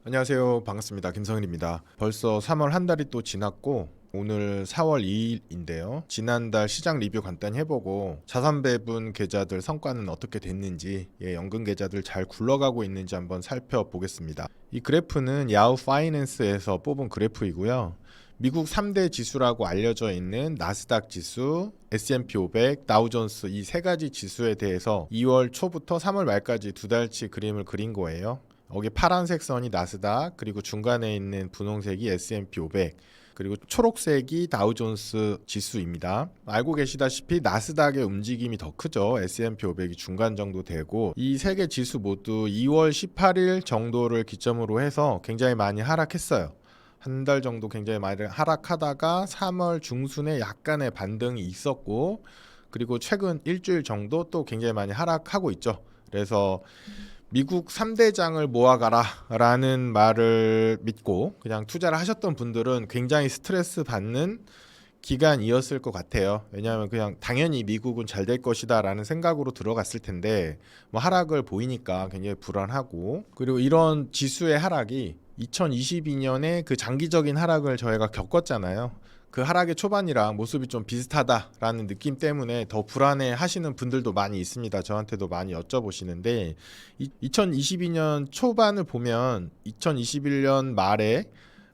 안녕하세요. 반갑습니다. 김성일입니다. 벌써 3월 한 달이 또 지났고 오늘 4월 2일인데요. 지난달 시장 리뷰 간단히 해보고 자산 배분 계좌들 성과는 어떻게 됐는지, 연금 계좌들 잘 굴러가고 있는지 한번 살펴보겠습니다. 이 그래프는 야후 파이낸스에서 뽑은 그래프이고요. 미국 3대 지수라고 알려져 있는 나스닥 지수, S&P 500, 다우존스 이 세 가지 지수에 대해서 2월 초부터 3월 말까지 두 달치 그림을 그린 거예요. 여기 파란색 선이 나스닥, 그리고 중간에 있는 분홍색이 S&P 500, 그리고 초록색이 다우존스 지수입니다. 알고 계시다시피 나스닥의 움직임이 더 크죠. S&P 500이 중간 정도 되고, 이 세 개 지수 모두 2월 18일 정도를 기점으로 해서 굉장히 많이 하락했어요. 한 달 정도 굉장히 많이 하락하다가 3월 중순에 약간의 반등이 있었고, 그리고 최근 일주일 정도 또 굉장히 많이 하락하고 있죠. 그래서 미국 3대장을 모아가라 라는 말을 믿고 그냥 투자를 하셨던 분들은 굉장히 스트레스 받는 기간이었을 것 같아요. 왜냐하면 그냥 당연히 미국은 잘 될 것이다 라는 생각으로 들어갔을 텐데 뭐 하락을 보이니까 굉장히 불안하고, 그리고 이런 지수의 하락이 2022년에 그 장기적인 하락을 저희가 겪었잖아요. 그 하락의 초반이랑 모습이 좀 비슷하다라는 느낌 때문에 더 불안해 하시는 분들도 많이 있습니다. 저한테도 많이 여쭤보시는데 2022년 초반을 보면 2021년 말에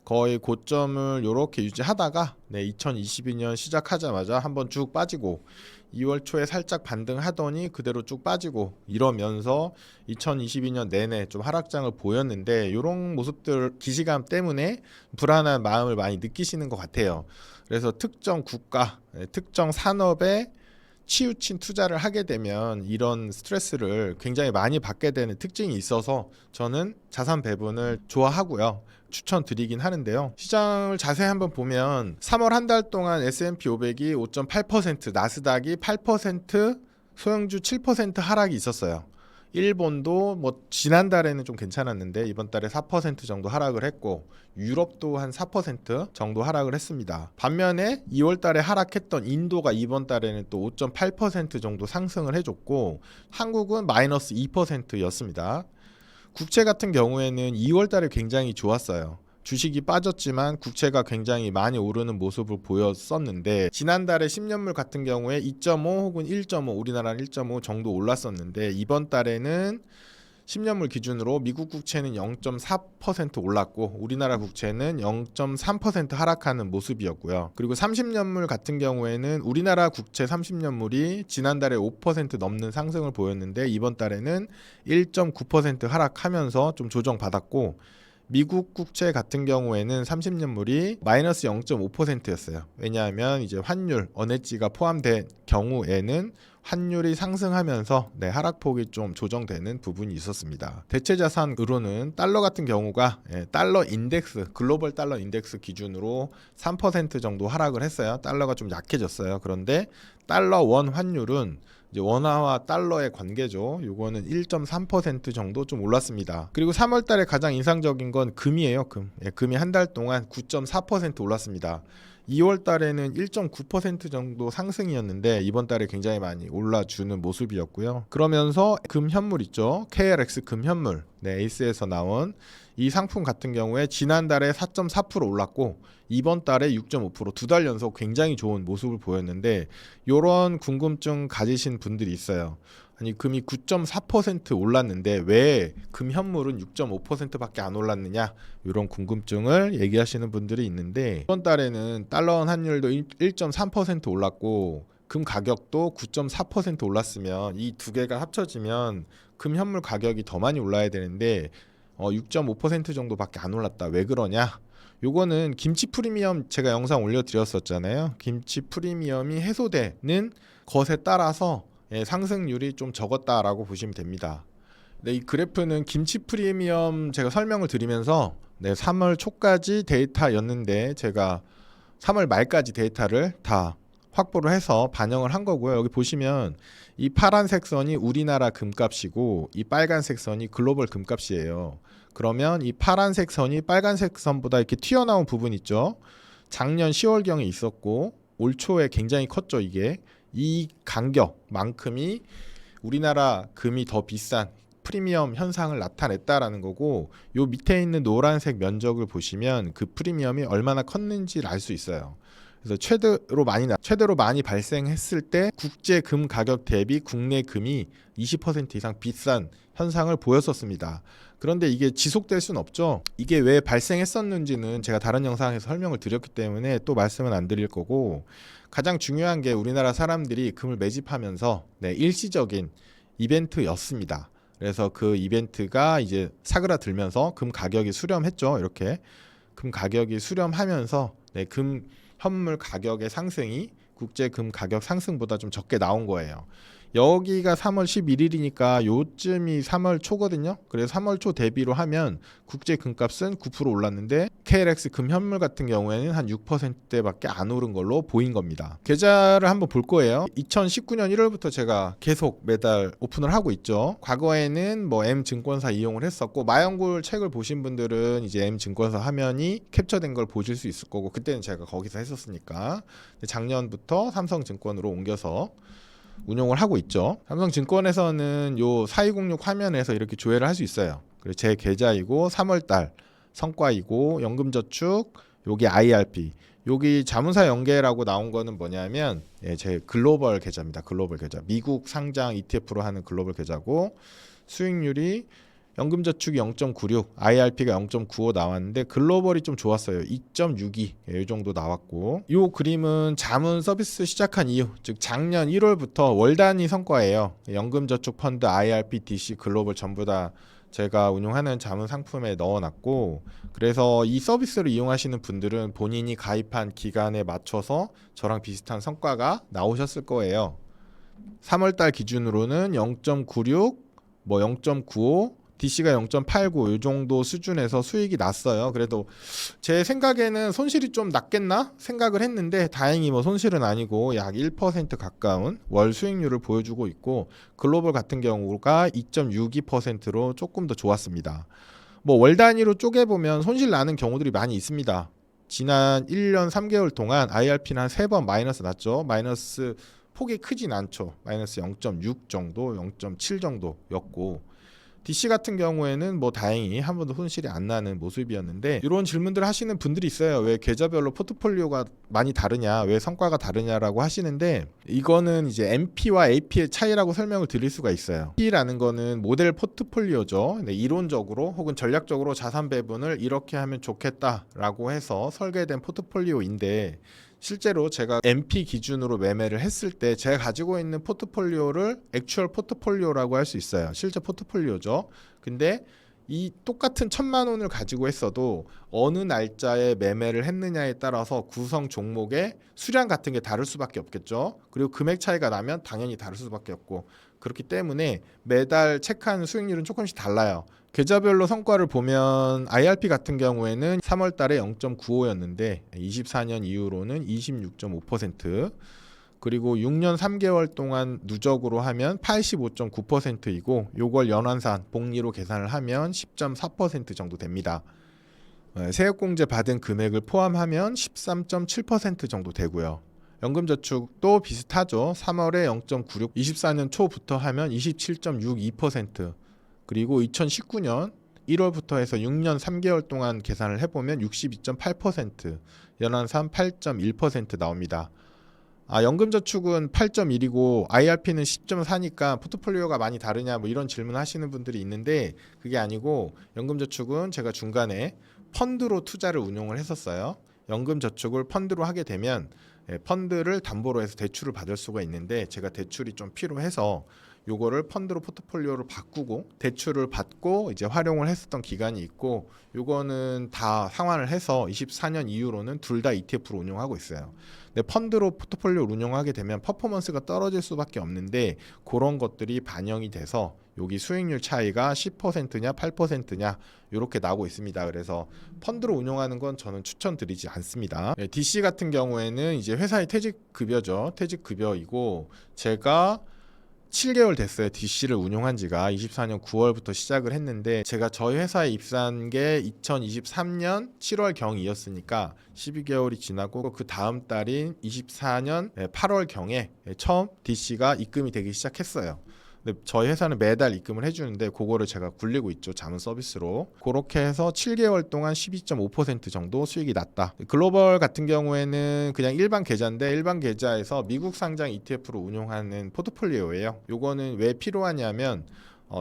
거의 고점을 이렇게 유지하다가 2022년 시작하자마자 한번 쭉 빠지고 2월 초에 살짝 반등하더니 그대로 쭉 빠지고 이러면서 2022년 내내 좀 하락장을 보였는데, 이런 모습들 기시감 때문에 불안한 마음을 많이 느끼시는 것 같아요. 그래서 특정 국가, 특정 산업에 치우친 투자를 하게 되면 이런 스트레스를 굉장히 많이 받게 되는 특징이 있어서 저는 자산 배분을 좋아하고요. 추천드리긴 하는데요. 시장을 자세히 한번 보면 3월 한 달 동안 S&P 500이 5.8%, 나스닥이 8%, 소형주 7% 하락이 있었어요. 일본도 뭐 지난달에는 좀 괜찮았는데 이번 달에 4% 정도 하락을 했고, 유럽도 한 4% 정도 하락을 했습니다. 반면에 2월 달에 하락했던 인도가 이번 달에는 또 5.8% 정도 상승을 해줬고, 한국은 마이너스 2%였습니다. 국채 같은 경우에는 2월 달에 굉장히 좋았어요. 주식이 빠졌지만 국채가 굉장히 많이 오르는 모습을 보였었는데, 지난달에 10년물 같은 경우에 2.5 혹은 1.5, 우리나라는 1.5 정도 올랐었는데 이번 달에는 10년물 기준으로 미국 국채는 0.4% 올랐고 우리나라 국채는 0.3% 하락하는 모습이었고요. 그리고 30년물 같은 경우에는 우리나라 국채 30년물이 지난달에 5% 넘는 상승을 보였는데 이번 달에는 1.9% 하락하면서 좀 조정받았고, 미국 국채 같은 경우에는 30년물이 마이너스 0.5%였어요. 왜냐하면 이제 환율, 언해지가 포함된 경우에는 환율이 상승하면서 하락폭이 좀 조정되는 부분이 있었습니다. 대체 자산으로는 달러 같은 경우가 달러 인덱스, 글로벌 달러 인덱스 기준으로 3% 정도 하락을 했어요. 달러가 좀 약해졌어요. 그런데 달러 원 환율은 이제 원화와 달러의 관계죠. 요거는 1.3% 정도 좀 올랐습니다. 그리고 3월 달에 가장 인상적인 건 금이에요. 금이 한 달 동안 9.4% 올랐습니다. 2월 달에는 1.9% 정도 상승이었는데 이번 달에 굉장히 많이 올라주는 모습이었고요. 그러면서 금 현물 있죠. KLX 금 현물. 에이스에서 나온 이 상품 같은 경우에 지난달에 4.4% 올랐고 이번 달에 6.5%, 두 달 연속 굉장히 좋은 모습을 보였는데, 이런 궁금증 가지신 분들이 있어요. 아니 금이 9.4% 올랐는데 왜 금 현물은 6.5%밖에 안 올랐느냐, 이런 궁금증을 얘기하시는 분들이 있는데, 이번 달에는 달러 원 환율도 1.3% 올랐고 금 가격도 9.4% 올랐으면 이 두 개가 합쳐지면 금 현물 가격이 더 많이 올라야 되는데 6.5% 정도밖에 안 올랐다. 왜 그러냐? 요거는 김치 프리미엄 제가 영상 올려드렸었잖아요. 김치 프리미엄이 해소되는 것에 따라서 상승률이 좀 적었다라고 보시면 됩니다. 이 그래프는 김치 프리미엄 제가 설명을 드리면서 3월 초까지 데이터였는데 제가 3월 말까지 데이터를 다 확보를 해서 반영을 한 거고요. 여기 보시면 이 파란색 선이 우리나라 금값이고 이 빨간색 선이 글로벌 금값이에요. 그러면 이 파란색 선이 빨간색 선보다 이렇게 튀어나온 부분 있죠. 작년 10월경에 있었고 올 초에 굉장히 컸죠. 이게 이 간격만큼이 우리나라 금이 더 비싼 프리미엄 현상을 나타냈다라는 거고, 요 밑에 있는 노란색 면적을 보시면 그 프리미엄이 얼마나 컸는지를 알 수 있어요. 그래서 최대로 많이 발생했을 때 국제 금 가격 대비 국내 금이 20% 이상 비싼 현상을 보였었습니다. 그런데 이게 지속될 수는 없죠. 이게 왜 발생했었는지는 제가 다른 영상에서 설명을 드렸기 때문에 또 말씀은 안 드릴 거고, 가장 중요한 게 우리나라 사람들이 금을 매집하면서 일시적인 이벤트였습니다. 그래서 그 이벤트가 이제 사그라들면서 금 가격이 수렴했죠. 이렇게 금 가격이 수렴하면서 금 현물 가격의 상승이 국제 금 가격 상승보다 좀 적게 나온 거예요. 여기가 3월 11일이니까 요쯤이 3월 초거든요. 그래서 3월 초 대비로 하면 국제 금값은 9% 올랐는데 KLX 금 현물 같은 경우에는 한 6%대밖에 안 오른 걸로 보인 겁니다. 계좌를 한번 볼 거예요. 2019년 1월부터 제가 계속 매달 오픈을 하고 있죠. 과거에는 뭐 M증권사 이용을 했었고, 마영골 책을 보신 분들은 이제 M증권사 화면이 캡처된 걸 보실 수 있을 거고, 그때는 제가 거기서 했었으니까. 작년부터 삼성증권으로 옮겨서 운용을 하고 있죠. 삼성증권에서는 요 4206 화면에서 이렇게 조회를 할 수 있어요. 그리고 제 계좌이고 3월달 성과이고 연금저축, 여기 IRP, 여기 자문사 연계라고 나온 거는 뭐냐면 제 글로벌 계좌입니다. 글로벌 계좌. 미국 상장 ETF로 하는 글로벌 계좌고, 수익률이 연금저축이 0.96, IRP가 0.95 나왔는데 글로벌이 좀 좋았어요. 2.62 이 정도 나왔고, 이 그림은 자문 서비스 시작한 이후, 즉 작년 1월부터 월 단위 성과예요. 연금저축 펀드, IRP, DC 글로벌 전부 다 제가 운용하는 자문 상품에 넣어놨고, 그래서 이 서비스를 이용하시는 분들은 본인이 가입한 기간에 맞춰서 저랑 비슷한 성과가 나오셨을 거예요. 3월달 기준으로는 0.96, 뭐 0.95, DC가 0.89 이 정도 수준에서 수익이 났어요. 그래도 제 생각에는 손실이 좀 났겠나 생각을 했는데, 다행히 뭐 손실은 아니고 약 1% 가까운 월 수익률을 보여주고 있고, 글로벌 같은 경우가 2.62%로 조금 더 좋았습니다. 뭐 월 단위로 쪼개보면 손실 나는 경우들이 많이 있습니다. 지난 1년 3개월 동안 IRP는 한 3번 마이너스 났죠. 마이너스 폭이 크진 않죠. 마이너스 0.6 정도, 0.7 정도였고, DC 같은 경우에는 뭐 다행히 한 번도 손실이 안 나는 모습이었는데, 이런 질문들 하시는 분들이 있어요. 왜 계좌별로 포트폴리오가 많이 다르냐, 왜 성과가 다르냐라고 하시는데, 이거는 이제 MP와 AP의 차이라고 설명을 드릴 수가 있어요. P라는 거는 모델 포트폴리오죠. 이론적으로 혹은 전략적으로 자산 배분을 이렇게 하면 좋겠다라고 해서 설계된 포트폴리오인데, 실제로 제가 MP 기준으로 매매를 했을 때 제가 가지고 있는 포트폴리오를 액추얼 포트폴리오라고 할 수 있어요. 실제 포트폴리오죠. 근데 이 똑같은 1,000만 원을 가지고 했어도 어느 날짜에 매매를 했느냐에 따라서 구성 종목의 수량 같은 게 다를 수밖에 없겠죠. 그리고 금액 차이가 나면 당연히 다를 수밖에 없고, 그렇기 때문에 매달 체크하는 수익률은 조금씩 달라요. 계좌별로 성과를 보면 IRP 같은 경우에는 3월 달에 0.95였는데 24년 이후로는 26.5%, 그리고 6년 3개월 동안 누적으로 하면 85.9%이고, 요걸 연환산 복리로 계산을 하면 10.4% 정도 됩니다. 세액공제 받은 금액을 포함하면 13.7% 정도 되고요. 연금저축도 비슷하죠. 3월에 0.96, 24년 초부터 하면 27.62%, 그리고 2019년 1월부터 해서 6년 3개월 동안 계산을 해보면 62.8%, 연환산 8.1% 나옵니다. 연금저축은 8.1이고 IRP는 10.4니까 포트폴리오가 많이 다르냐 뭐 이런 질문 하시는 분들이 있는데, 그게 아니고 연금저축은 제가 중간에 펀드로 투자를 운용을 했었어요. 연금저축을 펀드로 하게 되면 펀드를 담보로 해서 대출을 받을 수가 있는데, 제가 대출이 좀 필요해서 요거를 펀드로 포트폴리오를 바꾸고 대출을 받고 이제 활용을 했었던 기간이 있고, 요거는 다 상환을 해서 24년 이후로는 둘 다 ETF로 운용하고 있어요. 근데 펀드로 포트폴리오를 운용하게 되면 퍼포먼스가 떨어질 수밖에 없는데, 그런 것들이 반영이 돼서 여기 수익률 차이가 10%냐 8%냐 이렇게 나오고 있습니다. 그래서 펀드로 운용하는 건 저는 추천드리지 않습니다. DC 같은 경우에는 이제 회사의 퇴직급여죠. 퇴직급여이고, 제가 7개월 됐어요. DC를 운용한 지가 24년 9월부터 시작을 했는데, 제가 저희 회사에 입사한 게 2023년 7월 경이었으니까 12개월이 지나고 그 다음 달인 24년 8월 경에 처음 DC가 입금이 되기 시작했어요. 근데 저희 회사는 매달 입금을 해주는데 그거를 제가 굴리고 있죠. 자문 서비스로. 그렇게 해서 7개월 동안 12.5% 정도 수익이 났다. 글로벌 같은 경우에는 그냥 일반 계좌인데 일반 계좌에서 미국 상장 ETF로 운용하는 포트폴리오예요. 요거는 왜 필요하냐면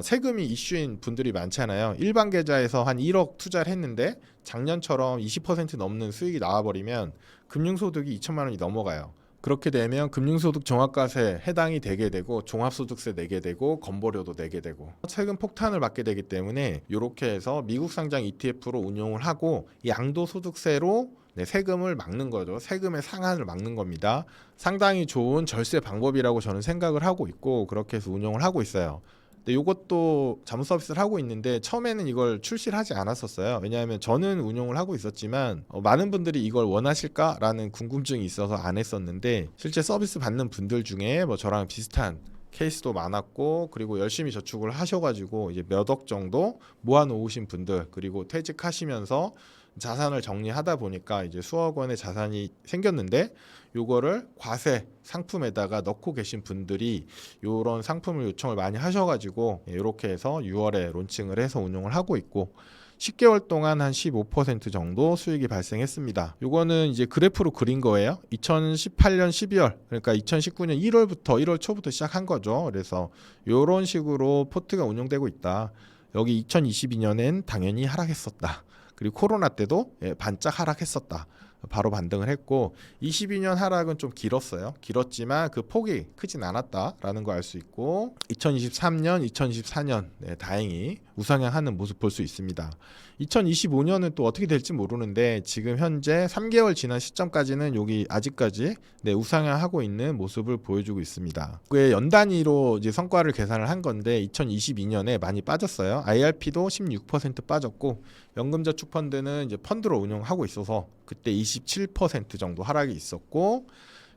세금이 이슈인 분들이 많잖아요. 일반 계좌에서 한 1억 투자를 했는데 작년처럼 20% 넘는 수익이 나와버리면 금융소득이 2천만 원이 넘어가요. 그렇게 되면 금융소득 종합과세 해당이 되게 되고 종합소득세 내게 되고 건보료도 내게 되고 세금 폭탄을 맞게 되기 때문에 이렇게 해서 미국 상장 ETF로 운용을 하고 양도소득세로 세금을 막는 거죠. 세금의 상한을 막는 겁니다. 상당히 좋은 절세 방법이라고 저는 생각을 하고 있고 그렇게 해서 운용을 하고 있어요. 근데 이것도 자문 서비스를 하고 있는데 처음에는 이걸 출시를 하지 않았었어요. 왜냐하면 저는 운용을 하고 있었지만 많은 분들이 이걸 원하실까라는 궁금증이 있어서 안 했었는데 실제 서비스 받는 분들 중에 뭐 저랑 비슷한 케이스도 많았고 그리고 열심히 저축을 하셔가지고 이제 몇 억 정도 모아놓으신 분들 그리고 퇴직하시면서 자산을 정리하다 보니까 이제 수억 원의 자산이 생겼는데 요거를 과세 상품에다가 넣고 계신 분들이 요런 상품을 요청을 많이 하셔가지고 이렇게 해서 6월에 론칭을 해서 운용을 하고 있고 10개월 동안 한 15% 정도 수익이 발생했습니다. 요거는 이제 그래프로 그린 거예요. 2018년 12월 그러니까 2019년 1월부터 1월 초부터 시작한 거죠. 그래서 요런 식으로 포트가 운용되고 있다. 여기 2022년엔 당연히 하락했었다. 그리고 코로나 때도 반짝 하락했었다. 바로 반등을 했고 22년 하락은 좀 길었어요. 길었지만 그 폭이 크진 않았다라는 거 알 수 있고 2023년, 2024년 다행히 우상향하는 모습 볼 수 있습니다. 2025년은 또 어떻게 될지 모르는데 지금 현재 3개월 지난 시점까지는 여기 아직까지 우상향하고 있는 모습을 보여주고 있습니다. 그게 연 단위로 이제 성과를 계산을 한 건데 2022년에 많이 빠졌어요. IRP도 16% 빠졌고 연금저축 펀드는 이제 펀드로 운용하고 있어서 그때 27% 정도 하락이 있었고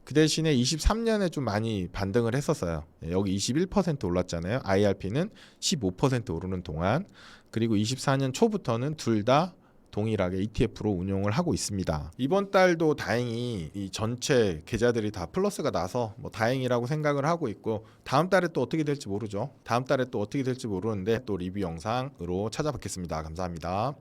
그 대신에 23년에 좀 많이 반등을 했었어요. 여기 21% 올랐잖아요. IRP는 15% 오르는 동안 그리고 24년 초부터는 둘 다 동일하게 ETF로 운용을 하고 있습니다. 이번 달도 다행히 이 전체 계좌들이 다 플러스가 나서 뭐 다행이라고 생각을 하고 있고 다음 달에 또 어떻게 될지 모르죠. 다음 달에 또 어떻게 될지 모르는데 또 리뷰 영상으로 찾아뵙겠습니다. 감사합니다.